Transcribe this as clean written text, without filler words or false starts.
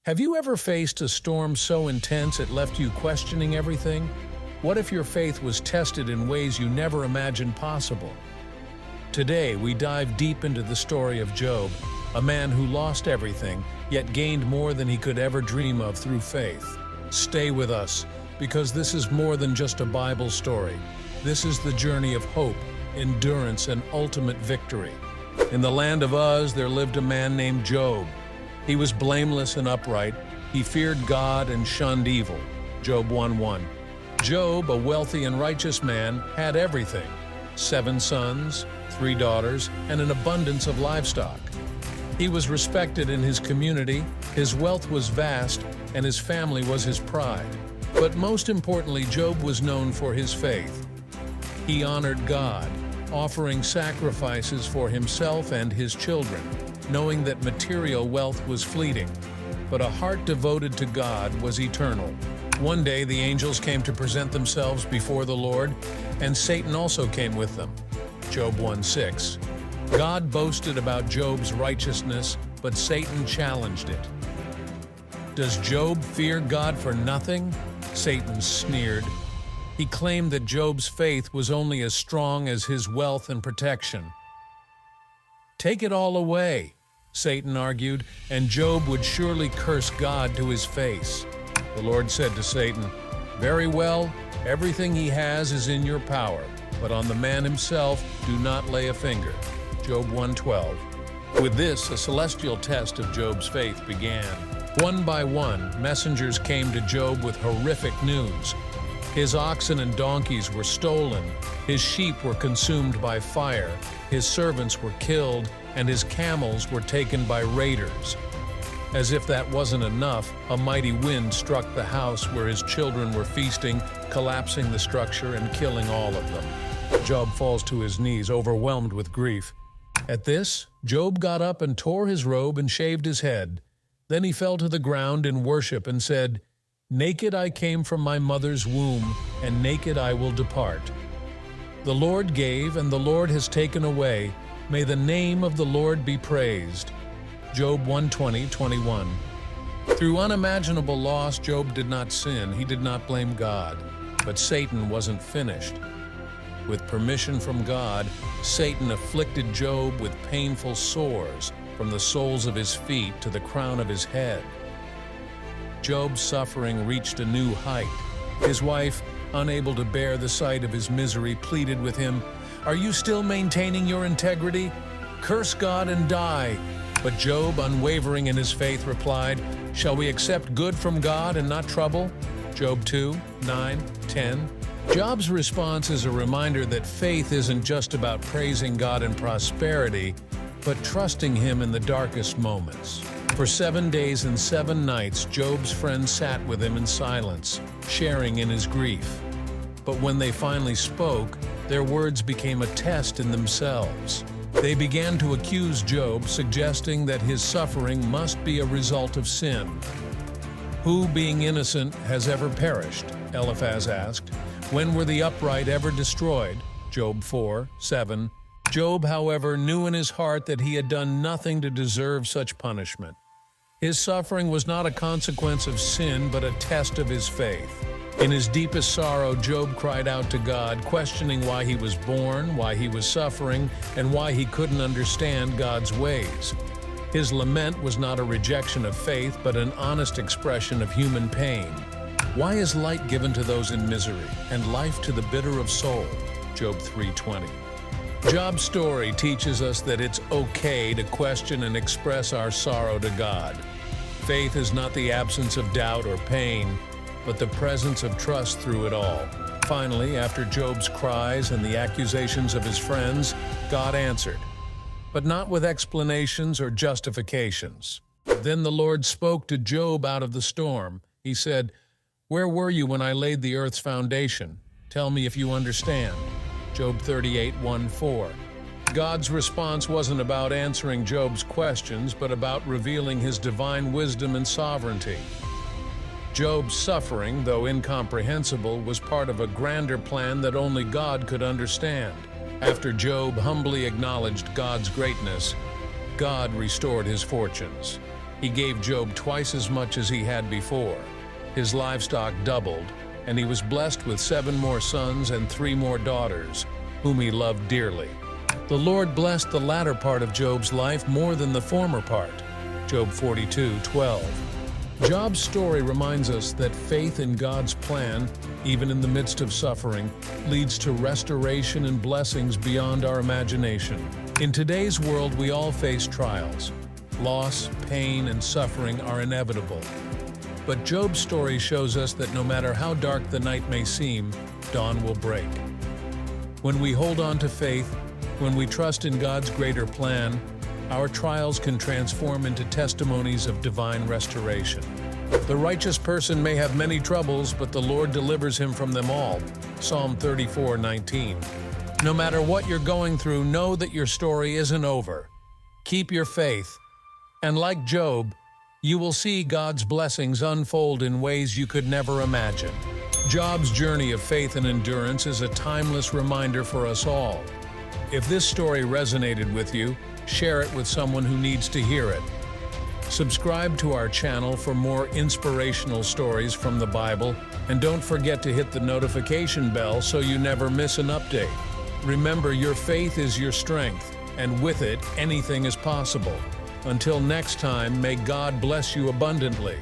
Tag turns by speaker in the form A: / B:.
A: Have you ever faced a storm so intense it left you questioning everything? What if your faith was tested in ways you never imagined possible? Today, we dive deep into the story of Job, a man who lost everything, yet gained more than he could ever dream of through faith. Stay with us, because this is more than just a Bible story. This is the journey of hope, endurance, and ultimate victory. In the land of Uz, there lived a man named Job. He was blameless and upright. He feared God and shunned evil. Job 1:1. Job, a wealthy and righteous man, had everything: 7 sons, 3 daughters, and an abundance of livestock. He was respected in his community, his wealth was vast, and his family was his pride. But most importantly, Job was known for his faith. He honored God, offering sacrifices for himself and his children, knowing that material wealth was fleeting, but a heart devoted to God was eternal. One day the angels came to present themselves before the Lord, and Satan also came with them. Job 1:6. God boasted about Job's righteousness, but Satan challenged it. Does Job fear God for nothing? Satan sneered. He claimed that Job's faith was only as strong as his wealth and protection. Take it all away, Satan argued, and Job would surely curse God to his face. The Lord said to Satan, "Very well, everything he has is in your power, but on the man himself do not lay a finger." Job 1:12. With this, a celestial test of Job's faith began. One by one, messengers came to Job with horrific news. His oxen and donkeys were stolen, his sheep were consumed by fire, his servants were killed, and his camels were taken by raiders. As if that wasn't enough, a mighty wind struck the house where his children were feasting, collapsing the structure and killing all of them. Job falls to his knees, overwhelmed with grief. At this, Job got up and tore his robe and shaved his head. Then he fell to the ground in worship and said, "Naked I came from my mother's womb, and naked I will depart. The Lord gave, and the Lord has taken away. May the name of the Lord be praised." Job 1:20-21. Through unimaginable loss, Job did not sin. He did not blame God. But Satan wasn't finished. With permission from God, Satan afflicted Job with painful sores from the soles of his feet to the crown of his head. Job's suffering reached a new height. His wife, unable to bear the sight of his misery, pleaded with him, "Are you still maintaining your integrity? Curse God and die." But Job, unwavering in his faith, replied, "Shall we accept good from God and not trouble?" Job 2:9-10. Job's response is a reminder that faith isn't just about praising God in prosperity, but trusting Him in the darkest moments. For 7 days and 7 nights, Job's friends sat with him in silence, sharing in his grief. But when they finally spoke, their words became a test in themselves. They began to accuse Job, suggesting that his suffering must be a result of sin. "Who, being innocent, has ever perished?" Eliphaz asked. "When were the upright ever destroyed?" Job 4:7. Job, however, knew in his heart that he had done nothing to deserve such punishment. His suffering was not a consequence of sin, but a test of his faith. In his deepest sorrow, Job cried out to God, questioning why he was born, why he was suffering, and why he couldn't understand God's ways. His lament was not a rejection of faith, but an honest expression of human pain. Why is light given to those in misery, and life to the bitter of soul? Job 3:20. Job's story teaches us that it's okay to question and express our sorrow to God. Faith is not the absence of doubt or pain, but the presence of trust through it all. Finally, after Job's cries and the accusations of his friends, God answered, but not with explanations or justifications. Then the Lord spoke to Job out of the storm. He said, "Where were you when I laid the earth's foundation? Tell me if you understand." Job 38:1-4. God's response wasn't about answering Job's questions, but about revealing his divine wisdom and sovereignty. Job's suffering, though incomprehensible, was part of a grander plan that only God could understand. After Job humbly acknowledged God's greatness, God restored his fortunes. He gave Job twice as much as he had before. His livestock doubled, and he was blessed with 7 more sons and 3 more daughters, whom he loved dearly. The Lord blessed the latter part of Job's life more than the former part. Job 42:12. Job's story reminds us that faith in God's plan, even in the midst of suffering, leads to restoration and blessings beyond our imagination. In today's world, we all face trials. Loss, pain, and suffering are inevitable. But Job's story shows us that no matter how dark the night may seem, dawn will break. When we hold on to faith, when we trust in God's greater plan, our trials can transform into testimonies of divine restoration. The righteous person may have many troubles, but the Lord delivers him from them all. Psalm 34:19. No matter what you're going through, know that your story isn't over. Keep your faith, and like Job, you will see God's blessings unfold in ways you could never imagine. Job's journey of faith and endurance is a timeless reminder for us all. If this story resonated with you, share it with someone who needs to hear it. Subscribe to our channel for more inspirational stories from the Bible, and don't forget to hit the notification bell so you never miss an update. Remember, your faith is your strength, and with it, anything is possible. Until next time, may God bless you abundantly.